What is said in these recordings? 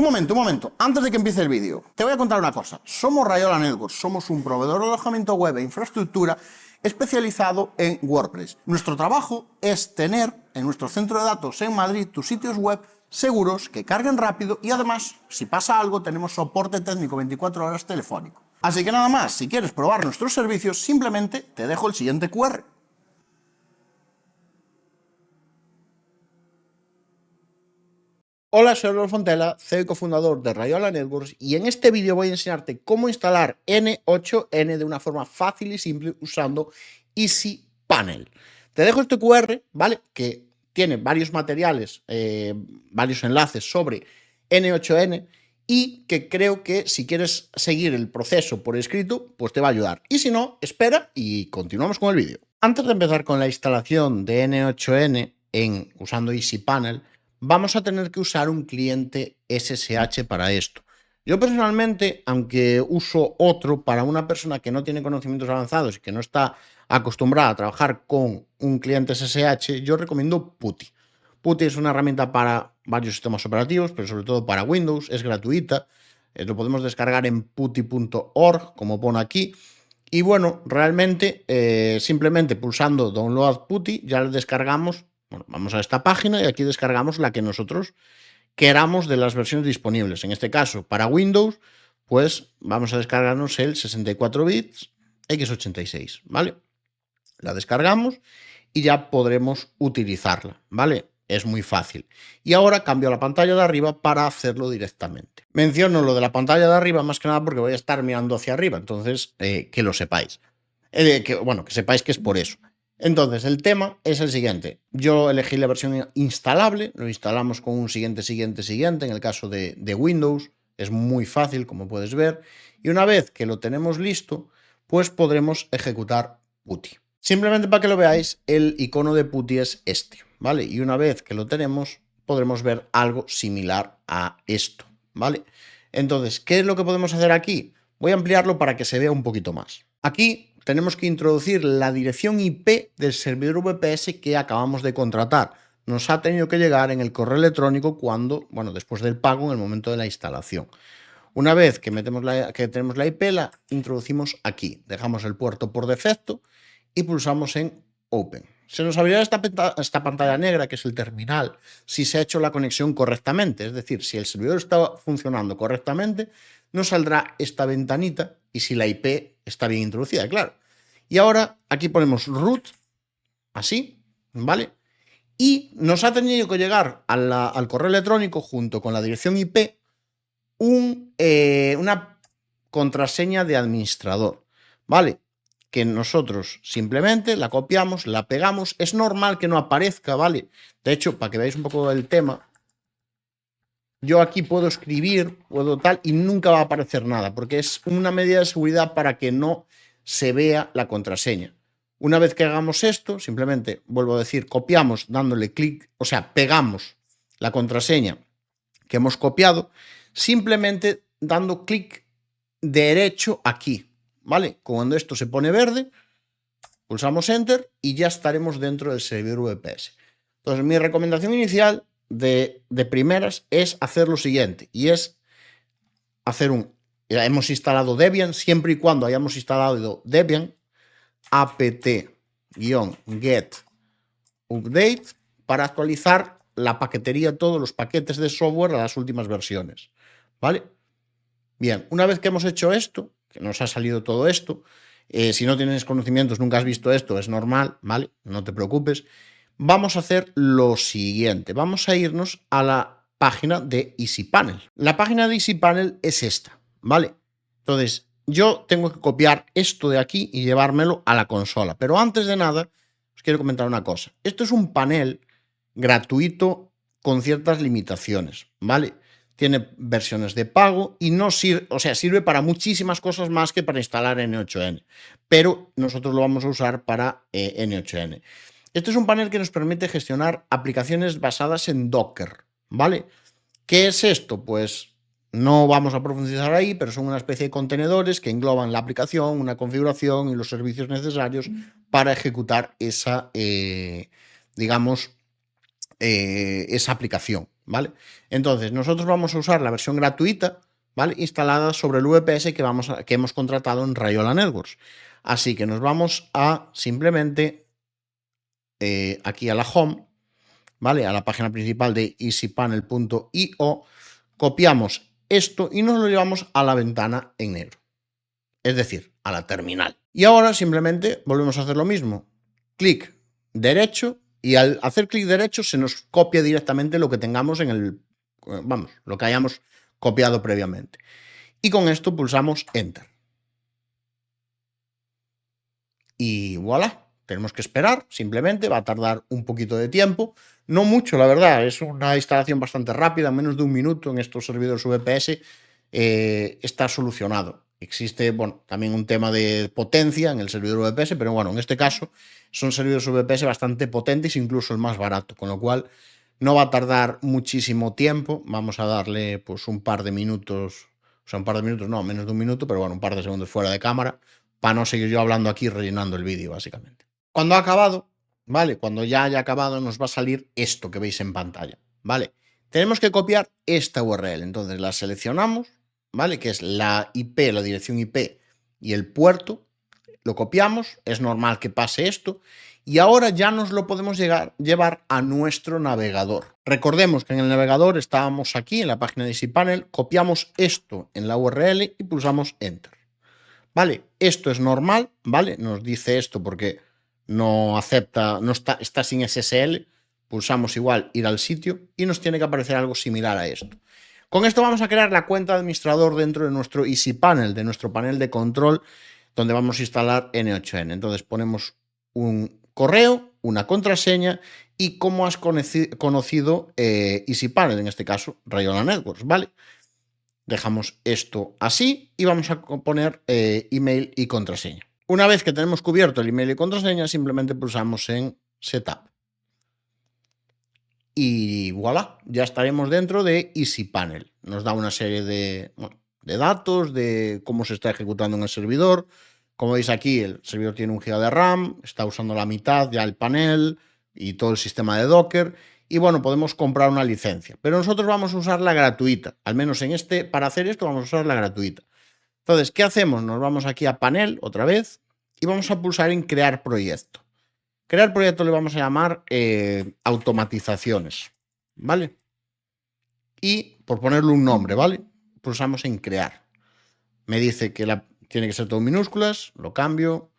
Un momento. Antes de que empiece el vídeo, te voy a contar una cosa. Somos Rayola Networks, somos un proveedor de alojamiento web e infraestructura especializado en WordPress. Nuestro trabajo es tener en nuestro centro de datos en Madrid tus sitios web seguros, que carguen rápido y además, si pasa algo, tenemos soporte técnico 24 horas telefónico. Así que nada más, si quieres probar nuestros servicios, simplemente te dejo el siguiente QR. Hola, soy Álvaro Fontela, CEO y cofundador de Rayola Networks, y en este vídeo voy a enseñarte cómo instalar N8N de una forma fácil y simple usando EasyPanel. Te dejo este QR, ¿vale? Que tiene varios materiales, varios enlaces sobre N8N y que creo que si quieres seguir el proceso por escrito, pues te va a ayudar. Y si no, espera y continuamos con el vídeo. Antes de empezar con la instalación de N8N usando EasyPanel, vamos a tener que usar un cliente SSH para esto. Yo personalmente, aunque uso otro para una persona que no tiene conocimientos avanzados y que no está acostumbrada a trabajar con un cliente SSH, yo recomiendo PuTTY. PuTTY es una herramienta para varios sistemas operativos, pero sobre todo para Windows, es gratuita, lo podemos descargar en putty.org, como pone aquí. Y bueno, realmente simplemente pulsando Download PuTTY ya lo descargamos. Bueno, vamos a esta página y aquí descargamos la que nosotros queramos de las versiones disponibles. En este caso, para Windows, pues vamos a descargarnos el 64 bits x86, ¿vale? La descargamos y ya podremos utilizarla, ¿vale? Es muy fácil. Y ahora cambio la pantalla de arriba para hacerlo directamente. Menciono lo de la pantalla de arriba más que nada porque voy a estar mirando hacia arriba, entonces que lo sepáis. Que sepáis que es por eso. Entonces, el tema es el siguiente. Yo elegí la versión instalable, lo instalamos con un siguiente. En el caso de Windows, es muy fácil, como puedes ver. Y una vez que lo tenemos listo, pues podremos ejecutar PuTTY. Simplemente para que lo veáis, el icono de PuTTY es este, ¿vale? Y una vez que lo tenemos, podremos ver algo similar a esto, ¿vale? Entonces, ¿qué es lo que podemos hacer aquí? Voy a ampliarlo para que se vea un poquito más. Aquí tenemos que introducir la dirección IP del servidor VPS que acabamos de contratar. Nos ha tenido que llegar en el correo electrónico después del pago, en el momento de la instalación. Una vez que tenemos la IP, la introducimos aquí. Dejamos el puerto por defecto y pulsamos en Open. Se nos abrirá esta pantalla negra, que es el terminal, si se ha hecho la conexión correctamente. Es decir, si el servidor está funcionando correctamente, nos saldrá esta ventanita y si la IP está bien introducida, claro. Y ahora aquí ponemos root, así, ¿vale? Y nos ha tenido que llegar al correo electrónico junto con la dirección IP una contraseña de administrador, ¿vale? Que nosotros simplemente la copiamos, la pegamos. Es normal que no aparezca, ¿vale? De hecho, para que veáis un poco el tema, yo aquí puedo escribir, y nunca va a aparecer nada, porque es una medida de seguridad para que no se vea la contraseña. Una vez que hagamos esto, simplemente, vuelvo a decir, copiamos dándole clic, o sea, pegamos la contraseña que hemos copiado, simplemente dando clic derecho aquí, ¿vale? Cuando esto se pone verde, pulsamos Enter y ya estaremos dentro del servidor VPS. Entonces, mi recomendación inicial de primeras es hacer lo siguiente, y es hacer hemos instalado Debian, siempre y cuando hayamos instalado Debian, apt-get update, para actualizar la paquetería, todos los paquetes de software a las últimas versiones, ¿vale? Bien, una vez que hemos hecho esto, que nos ha salido todo esto, si no tienes conocimientos, nunca has visto esto, es normal, ¿vale? No te preocupes. Vamos a hacer lo siguiente. Vamos a irnos a la página de EasyPanel. La página de EasyPanel es esta, ¿vale? Entonces, yo tengo que copiar esto de aquí y llevármelo a la consola. Pero antes de nada, os quiero comentar una cosa. Esto es un panel gratuito con ciertas limitaciones, ¿vale? Tiene versiones de pago y no sirve, sirve para muchísimas cosas más que para instalar N8N. Pero nosotros lo vamos a usar para N8N. Este es un panel que nos permite gestionar aplicaciones basadas en Docker, ¿vale? ¿Qué es esto? Pues no vamos a profundizar ahí, pero son una especie de contenedores que engloban la aplicación, una configuración y los servicios necesarios para ejecutar esa, esa aplicación, ¿vale? Entonces, nosotros vamos a usar la versión gratuita, ¿vale? Instalada sobre el VPS que hemos contratado en Rayola Networks. Así que nos vamos a simplemente aquí a la home, ¿vale? A la página principal de easypanel.io, copiamos esto y nos lo llevamos a la ventana en negro, es decir, a la terminal. Y ahora simplemente volvemos a hacer lo mismo. Clic derecho y al hacer clic derecho se nos copia directamente lo que tengamos en el, vamos, lo que hayamos copiado previamente. Y con esto pulsamos Enter. Y voilà, tenemos que esperar, simplemente va a tardar un poquito de tiempo, no mucho la verdad, es una instalación bastante rápida, en menos de un minuto en estos servidores VPS está solucionado. Existe, bueno, también un tema de potencia en el servidor VPS, pero bueno, en este caso son servidores VPS bastante potentes, incluso el más barato, con lo cual no va a tardar muchísimo tiempo. Vamos a darle pues un par de minutos, o sea, un par de minutos, no, menos de un minuto, pero bueno, un par de segundos fuera de cámara, para no seguir yo hablando aquí rellenando el vídeo, básicamente. Cuando ha acabado, ¿vale? Cuando ya haya acabado, nos va a salir esto que veis en pantalla, ¿vale? Tenemos que copiar esta URL, entonces la seleccionamos, ¿vale? Que es la IP, la dirección IP y el puerto, lo copiamos, es normal que pase esto, y ahora ya nos lo podemos llevar a nuestro navegador. Recordemos que en el navegador estábamos aquí en la página de EasyPanel, copiamos esto en la URL y pulsamos Enter. ¿Vale? Esto es normal, ¿vale? Nos dice esto porque no acepta, no está sin SSL, pulsamos igual ir al sitio y nos tiene que aparecer algo similar a esto. Con esto vamos a crear la cuenta de administrador dentro de nuestro EasyPanel, de nuestro panel de control, donde vamos a instalar N8N. Entonces ponemos un correo, una contraseña y cómo has conocido EasyPanel, en este caso Rayola Networks, ¿vale? Dejamos esto así y vamos a poner email y contraseña. Una vez que tenemos cubierto el email y contraseña, simplemente pulsamos en Setup. Y voilà, ya estaremos dentro de EasyPanel. Nos da una serie de, bueno, de datos, de cómo se está ejecutando en el servidor. Como veis aquí, el servidor tiene 1 GB de RAM, está usando la mitad ya el panel y todo el sistema de Docker. Y bueno, podemos comprar una licencia, pero nosotros vamos a usar la gratuita. Al menos en para hacer esto vamos a usar la gratuita. Entonces, ¿qué hacemos? Nos vamos aquí a panel otra vez y vamos a pulsar en crear proyecto. Crear proyecto le vamos a llamar automatizaciones, ¿vale? Y por ponerle un nombre, ¿vale? Pulsamos en crear. Me dice que tiene que ser todo en minúsculas, lo cambio.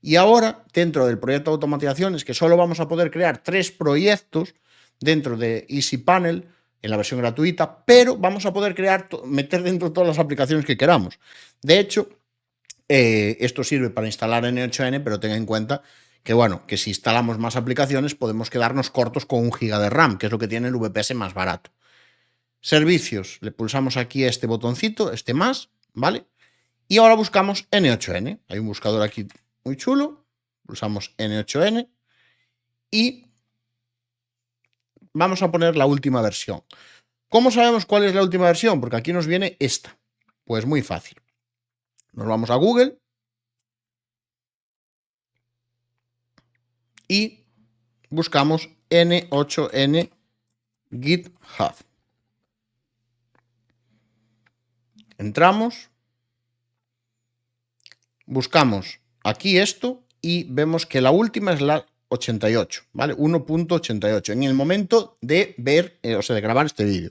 Y ahora, dentro del proyecto de automatizaciones, que solo vamos a poder crear 3 proyectos dentro de EasyPanel, en la versión gratuita, pero vamos a poder meter dentro todas las aplicaciones que queramos. De hecho, esto sirve para instalar N8N, pero tenga en cuenta que, bueno, que si instalamos más aplicaciones podemos quedarnos cortos con 1 GB de RAM, que es lo que tiene el VPS más barato. Servicios, le pulsamos aquí a este botoncito, este más, ¿vale? Y ahora buscamos N8N. Hay un buscador aquí muy chulo, pulsamos N8N y vamos a poner la última versión. ¿Cómo sabemos cuál es la última versión? Porque aquí nos viene esta. Pues muy fácil. Nos vamos a Google y buscamos N8N GitHub. Entramos, buscamos aquí esto y vemos que la última es la 88, ¿vale? 1.88. En el momento de ver, o sea, de grabar este vídeo.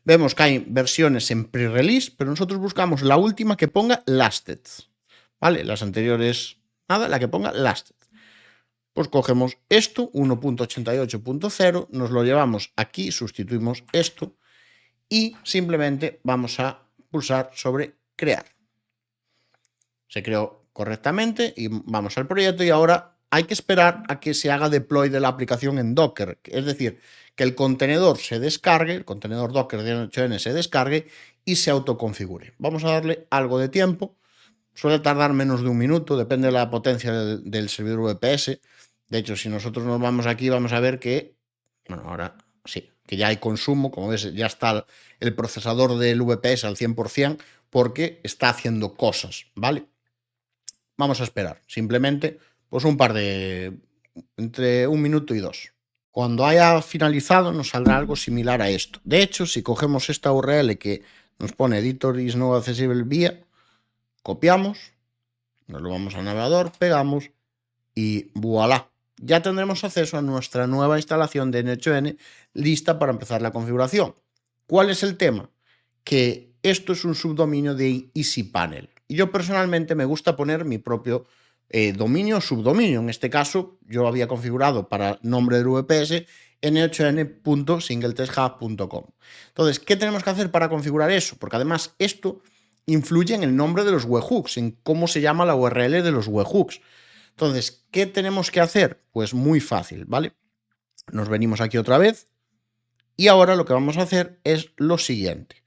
Vemos que hay versiones en pre-release, pero nosotros buscamos la última que ponga lasted, ¿vale? Las anteriores, nada, la que ponga lasted. Pues cogemos esto, 1.88.0, nos lo llevamos aquí, sustituimos esto y simplemente vamos a pulsar sobre crear. Se creó correctamente y vamos al proyecto y ahora hay que esperar a que se haga deploy de la aplicación en Docker, es decir, que el contenedor se descargue, el contenedor Docker de N8N se descargue y se autoconfigure. Vamos a darle algo de tiempo, suele tardar menos de un minuto, depende de la potencia del servidor VPS. De hecho, si nosotros nos vamos aquí, vamos a ver que, bueno, ahora sí, que ya hay consumo, como ves, ya está el procesador del VPS al 100% porque está haciendo cosas, ¿vale? Vamos a esperar, simplemente, pues un par de, entre 1 minuto y 2. Cuando haya finalizado nos saldrá algo similar a esto. De hecho, si cogemos esta URL que nos pone editor is no accessible via, copiamos, nos lo vamos al navegador, pegamos y voilà. Ya tendremos acceso a nuestra nueva instalación de N8N lista para empezar la configuración. ¿Cuál es el tema? Que esto es un subdominio de EasyPanel. Y yo personalmente me gusta poner mi propio dominio o subdominio. En este caso, yo había configurado para nombre del VPS n8n.singletesthub.com. Entonces, ¿qué tenemos que hacer para configurar eso? Porque además esto influye en el nombre de los webhooks, en cómo se llama la URL de los webhooks. Entonces, ¿qué tenemos que hacer? Pues muy fácil, ¿vale? Nos venimos aquí otra vez y ahora lo que vamos a hacer es lo siguiente.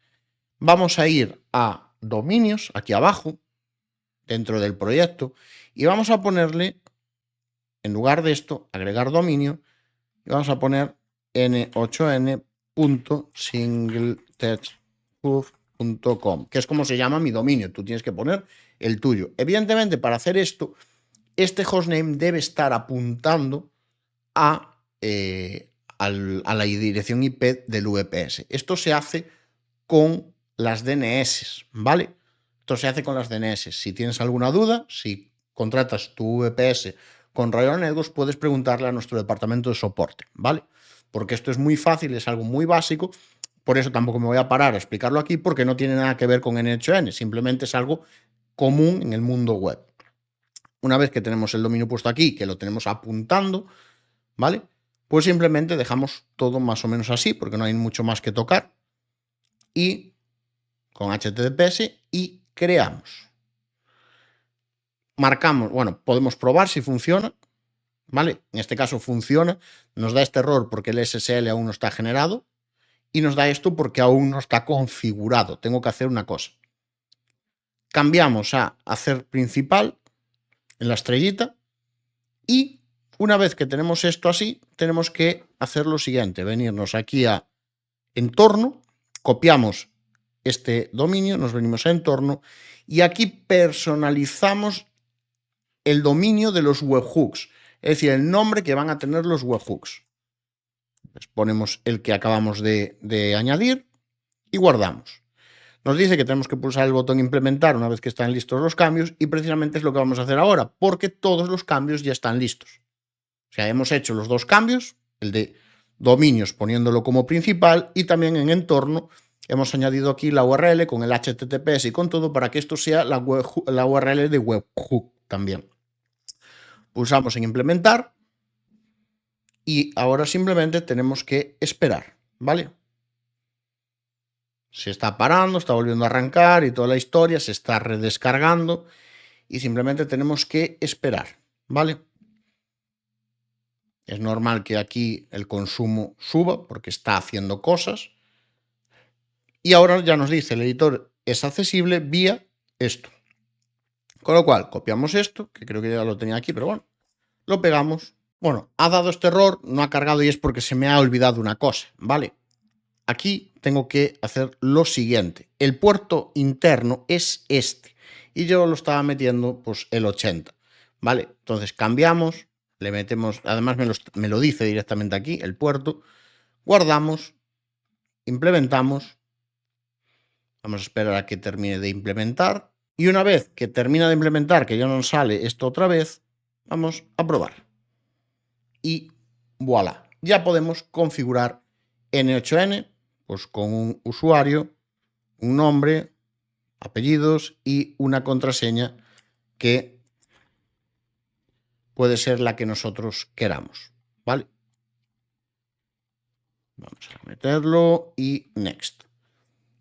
Vamos a ir a dominios, aquí abajo, dentro del proyecto, y vamos a ponerle, en lugar de esto, agregar dominio, y vamos a poner n8n.singletesthub.com, que es como se llama mi dominio. Tú tienes que poner el tuyo. Evidentemente, para hacer esto, este hostname debe estar apuntando a la dirección IP del VPS. Esto se hace con las DNS, ¿vale? Esto se hace con las DNS. Si tienes alguna duda, si contratas tu VPS con Rayola Networks, puedes preguntarle a nuestro departamento de soporte, ¿vale? Porque esto es muy fácil, es algo muy básico. Por eso tampoco me voy a parar a explicarlo aquí, porque no tiene nada que ver con N8N. Simplemente es algo común en el mundo web. Una vez que tenemos el dominio puesto aquí, que lo tenemos apuntando, ¿vale? Pues simplemente dejamos todo más o menos así, porque no hay mucho más que tocar. Y con HTTPS y creamos. Marcamos, bueno, podemos probar si funciona, ¿vale? En este caso funciona, nos da este error porque el SSL aún no está generado y nos da esto porque aún no está configurado. Tengo que hacer una cosa. Cambiamos a hacer principal en la estrellita y una vez que tenemos esto así, tenemos que hacer lo siguiente, venirnos aquí a entorno, copiamos este dominio, nos venimos a entorno y aquí personalizamos el dominio de los webhooks, es decir, el nombre que van a tener los webhooks. Les ponemos el que acabamos de añadir y guardamos. Nos dice que tenemos que pulsar el botón implementar una vez que están listos los cambios y precisamente es lo que vamos a hacer ahora, porque todos los cambios ya están listos. O sea, hemos hecho los dos cambios, el de dominios poniéndolo como principal y también en entorno hemos añadido aquí la URL con el HTTPS y con todo para que esto sea la URL de webhook también. Pulsamos en implementar y ahora simplemente tenemos que esperar, ¿vale? Se está parando, está volviendo a arrancar y toda la historia, se está redescargando y simplemente tenemos que esperar, ¿vale? Es normal que aquí el consumo suba porque está haciendo cosas. Y ahora ya nos dice, el editor es accesible vía esto. Con lo cual, copiamos esto, que creo que ya lo tenía aquí, pero bueno, lo pegamos. Bueno, ha dado este error, no ha cargado y es porque se me ha olvidado una cosa, ¿vale? Aquí tengo que hacer lo siguiente. El puerto interno es este y yo lo estaba metiendo pues el 80, ¿vale? Entonces cambiamos, le metemos, además me lo dice directamente aquí, el puerto, guardamos, implementamos, vamos a esperar a que termine de implementar y una vez que termina de implementar, que ya nos sale esto otra vez, vamos a probar. Y voilà, ya podemos configurar N8N pues con un usuario, un nombre, apellidos y una contraseña que puede ser la que nosotros queramos, ¿vale? Vamos a meterlo y next.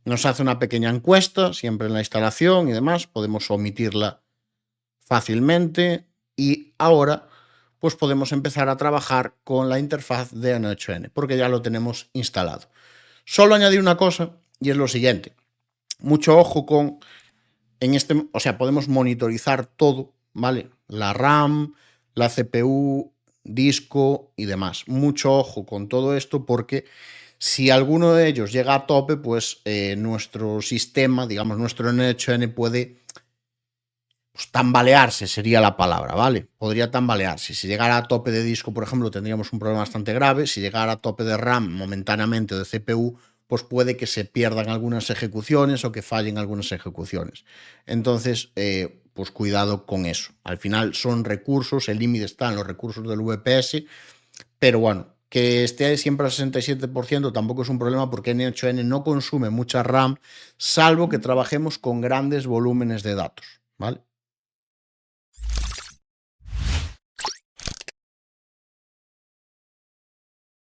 Nos hace una pequeña encuesta, siempre en la instalación y demás, podemos omitirla fácilmente y ahora pues podemos empezar a trabajar con la interfaz de N8N porque ya lo tenemos instalado. Solo añadir una cosa y es lo siguiente. Mucho ojo con o sea, podemos monitorizar todo, ¿vale? La RAM, la CPU, disco y demás. Mucho ojo con todo esto porque si alguno de ellos llega a tope, pues nuestro sistema, digamos, nuestro N8N puede pues tambalearse sería la palabra, ¿vale? Podría tambalearse. Si llegara a tope de disco, por ejemplo, tendríamos un problema bastante grave. Si llegara a tope de RAM momentáneamente o de CPU, pues puede que se pierdan algunas ejecuciones o que fallen algunas ejecuciones. Entonces, pues cuidado con eso. Al final son recursos, el límite está en los recursos del VPS, pero bueno, que esté siempre al 67% tampoco es un problema porque N8N no consume mucha RAM, salvo que trabajemos con grandes volúmenes de datos, ¿vale?